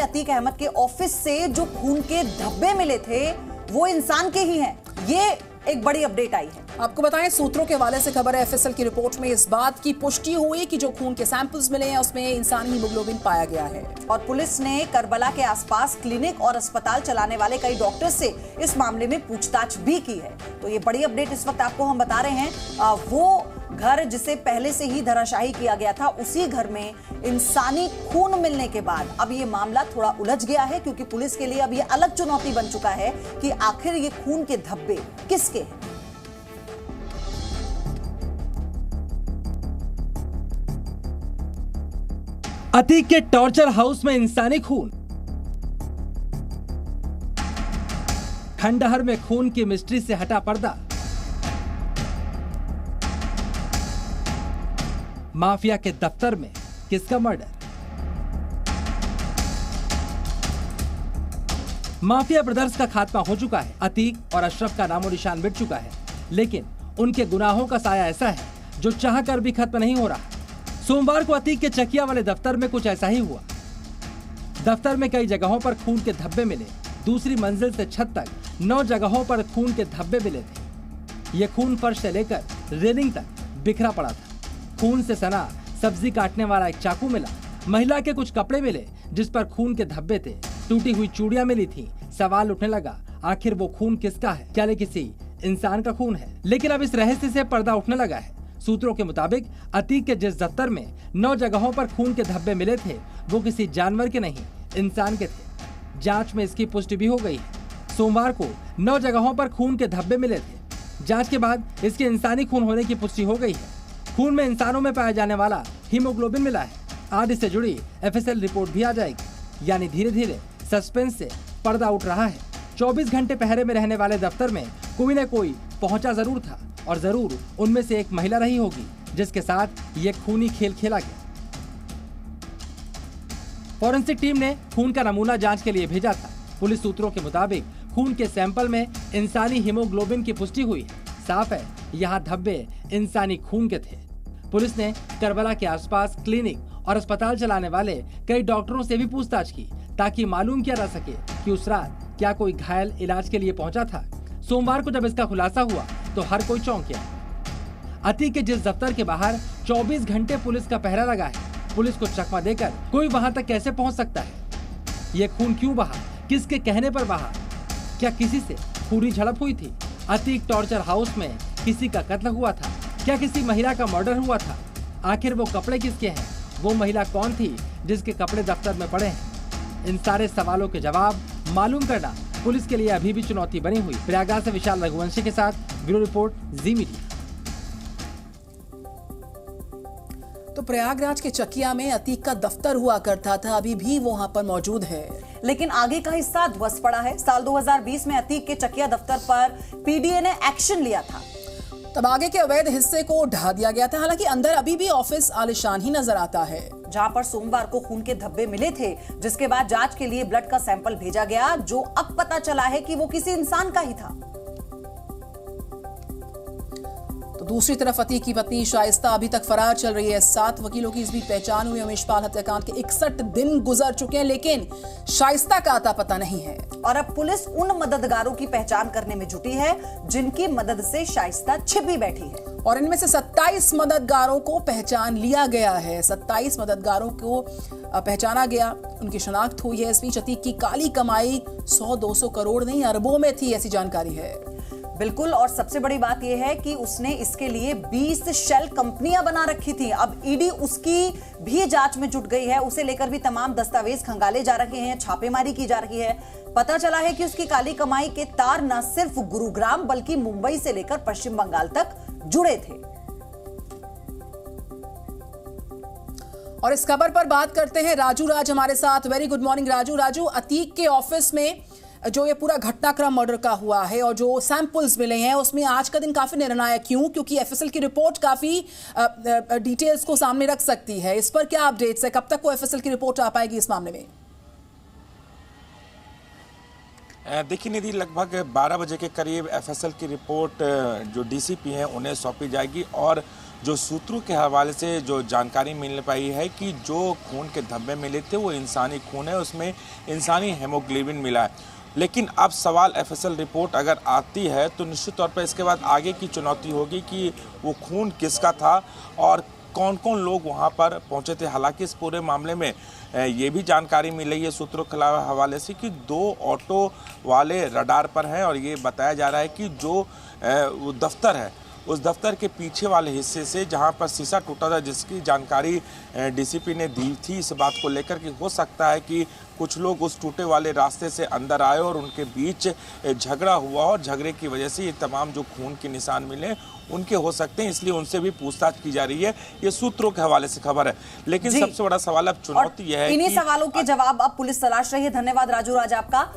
अतीक अहमद के ऑफिस से जो खून के धब्बे मिले थे वो इंसान के ही हैं। ये एक बड़ी अपडेट आई है। आपको बताएं, सूत्रों के हवाले से खबर है, एफएसएल की रिपोर्ट में इस बात की पुष्टि हुई कि जो खून के सैंपल्स मिले हैं उसमें इंसानी हीमोग्लोबिन पाया गया है। और पुलिस ने करबला के आसपास क्लिनिक और अस्पताल चलाने वाले कई डॉक्टर से इस मामले में पूछताछ भी की है। तो ये बड़ी अपडेट इस वक्त आपको हम बता रहे हैं। वो घर जिसे पहले से ही धराशायी किया गया था, उसी घर में इंसानी खून मिलने के बाद अब ये मामला थोड़ा उलझ गया है, क्योंकि पुलिस के लिए अब ये अलग चुनौती बन चुका है कि आखिर ये खून के धब्बे किसके हैं। अतीक के टॉर्चर हाउस में इंसानी खून, खंडहर में खून की मिस्ट्री से हटा पर्दा। माफिया के दफ्तर में किसका मर्डर? माफिया ब्रदर्स का खात्मा हो चुका है। अतीक और अशरफ का नामो निशान मिट चुका है, लेकिन उनके गुनाहों का साया ऐसा है जो चाह कर भी खत्म नहीं हो रहा। सोमवार को अतीक के चकिया वाले दफ्तर में कुछ ऐसा ही हुआ। दफ्तर में कई जगहों पर खून के धब्बे मिले। दूसरी मंजिल से छत तक 9 जगहों पर खून के धब्बे मिले थे। ये खून फर्श से लेकर रेलिंग तक बिखरा पड़ा था। खून से सना सब्जी काटने वाला एक चाकू मिला। महिला के कुछ कपड़े मिले जिस पर खून के धब्बे थे। टूटी हुई चूड़ियां मिली थी। सवाल उठने लगा, आखिर वो खून किसका है? क्या ये किसी इंसान का खून है? लेकिन अब इस रहस्य से पर्दा उठने लगा है। सूत्रों के मुताबिक अतीक के जिस दफ्तर में 9 जगहों पर खून के धब्बे मिले थे, वो किसी जानवर के नहीं, इंसान के थे। जांच में इसकी पुष्टि भी हो गई है। सोमवार को 9 जगहों पर खून के धब्बे मिले थे। जांच के बाद इसके इंसानी खून होने की पुष्टि हो गई है। खून में इंसानों में पाया जाने वाला हीमोग्लोबिन मिला है। आज इससे जुड़ी एफएसएल रिपोर्ट भी आ जाएगी। यानी धीरे धीरे सस्पेंस से पर्दा उठ रहा है। 24 घंटे पहरे में रहने वाले दफ्तर में कोई न कोई पहुंचा जरूर था, और जरूर उनमें से एक महिला रही होगी जिसके साथ ये खूनी खेल खेला गया। फॉरेंसिक टीम ने खून का नमूना जांच के लिए भेजा था। पुलिस सूत्रों के मुताबिक खून के सैंपल में इंसानी हीमोग्लोबिन की पुष्टि हुई है। साफ है, यहाँ धब्बे इंसानी खून के थे। पुलिस ने करबला के आसपास क्लिनिक और अस्पताल चलाने वाले कई डॉक्टरों से भी पूछताछ की, ताकि मालूम किया जा सके कि उस रात क्या कोई घायल इलाज के लिए पहुंचा था। सोमवार को जब इसका खुलासा हुआ तो हर कोई चौंक गया। अतीक के जिस दफ्तर के बाहर 24 घंटे पुलिस का पहरा लगा है, पुलिस को चकमा देकर कोई वहां तक कैसे पहुंच सकता है? ये खून क्यों बहा? किसके कहने पर बहा? क्या किसी से खूनी झड़प हुई थी? अतीक टॉर्चर हाउस में किसी का कत्ल हुआ था? क्या किसी महिला का मर्डर हुआ था? आखिर वो कपड़े किसके हैं? वो महिला कौन थी जिसके कपड़े दफ्तर में पड़े हैं? इन सारे सवालों के जवाब मालूम करना पुलिस के लिए अभी भी चुनौती बनी हुई। प्रयागराज से विशाल रघुवंशी के साथ ब्यूरो रिपोर्ट, जी मीडिया। तो प्रयागराज के चकिया में अतीक का दफ्तर हुआ करता था, अभी भी वो वहां पर मौजूद है, लेकिन आगे का हिस्सा ध्वस्त पड़ा है। साल 2020 में अतीक के चकिया दफ्तर पर पीडीए ने एक्शन लिया था। तब आगे के अवैध हिस्से को ढा दिया गया था। हालांकि अंदर अभी भी ऑफिस आलिशान ही नजर आता है, जहां पर सोमवार को खून के धब्बे मिले थे, जिसके बाद जांच के लिए ब्लड का सैंपल भेजा गया, जो अब पता चला है कि वो किसी इंसान का ही था। तो दूसरी तरफ अतीक की पत्नी शाइस्ता अभी तक फरार चल रही है। 7 वकीलों की इस बीच पहचान हुई। उमेशपाल हत्याकांड के 61 दिन गुजर चुके हैं, लेकिन शाइस्ता का अता पता नहीं है। और अब पुलिस उन मददगारों की पहचान करने में जुटी है जिनकी मदद से शाइस्ता छिपी बैठी है। और इनमें से 27 मददगारों को पहचान लिया गया है। 27 मददगारों को पहचाना गया, उनकी शनाख्त हुई है। इस बीच अतीक की काली कमाई 100-200 करोड़ नहीं, अरबों में थी, ऐसी जानकारी है। बिल्कुल, और सबसे बड़ी बात यह है कि उसने इसके लिए 20 शेल कंपनियां बना रखी थी। अब ईडी उसकी भी जांच में जुट गई है। उसे लेकर भी तमाम दस्तावेज खंगाले जा रहे हैं, छापेमारी की जा रही है। पता चला है कि उसकी काली कमाई के तार न सिर्फ गुरुग्राम बल्कि मुंबई से लेकर पश्चिम बंगाल तक जुड़े थे। और इस खबर पर बात करते हैं, राजू राज हमारे साथ। Very good morning Raju. Atiq के ऑफिस में जो ये पूरा घटनाक्रम मर्डर का हुआ है और जो सैंपल्स मिले हैं, उसमें आज का दिन काफी निर्णायक क्यों? क्योंकि एफएसएल की रिपोर्ट काफी डिटेल्स को सामने रख सकती है। इस पर क्या अपडेट्स है? कब तक वो एफएसएल की रिपोर्ट आ पाएगी इस मामले में? देखिए निधि, लगभग 12 बजे के करीब एफएसएल की रिपोर्ट जो डीसीपी हैं उन्हें सौंपी जाएगी, और जो सूत्रों के हवाले से जो जानकारी मिल पाई है कि जो खून के धब्बे मिले थे वो इंसानी खून है, उसमें इंसानी हेमोग्लोबिन मिला है। लेकिन अब सवाल एफएसएल रिपोर्ट अगर आती है तो निश्चित तौर पर इसके बाद आगे की चुनौती होगी कि वो खून किसका था और कौन कौन लोग वहां पर पहुंचे थे। हालांकि इस पूरे मामले में ये भी जानकारी मिल रही है सूत्रों के हवाले से कि 2 ऑटो वाले रडार पर हैं और ये बताया जा रहा है कि जो वो दफ्तर है उस दफ्तर के पीछे वाले हिस्से से जहां पर शीशा टूटा था, जिसकी जानकारी डीसीपी ने दी थी इस बात को लेकर कि हो सकता है कि कुछ लोग उस टूटे वाले रास्ते से अंदर आए और उनके बीच झगड़ा हुआ और झगड़े की वजह से ये तमाम जो खून के निशान मिले उनके हो सकते हैं, इसलिए उनसे भी पूछताछ की जा रही है। ये सूत्रों के हवाले से खबर है। लेकिन सबसे बड़ा सवाल अब चुनौती यह है इन्हीं सवालों के जवाब अब पुलिस तलाश रही है। धन्यवाद राजू राज आपका।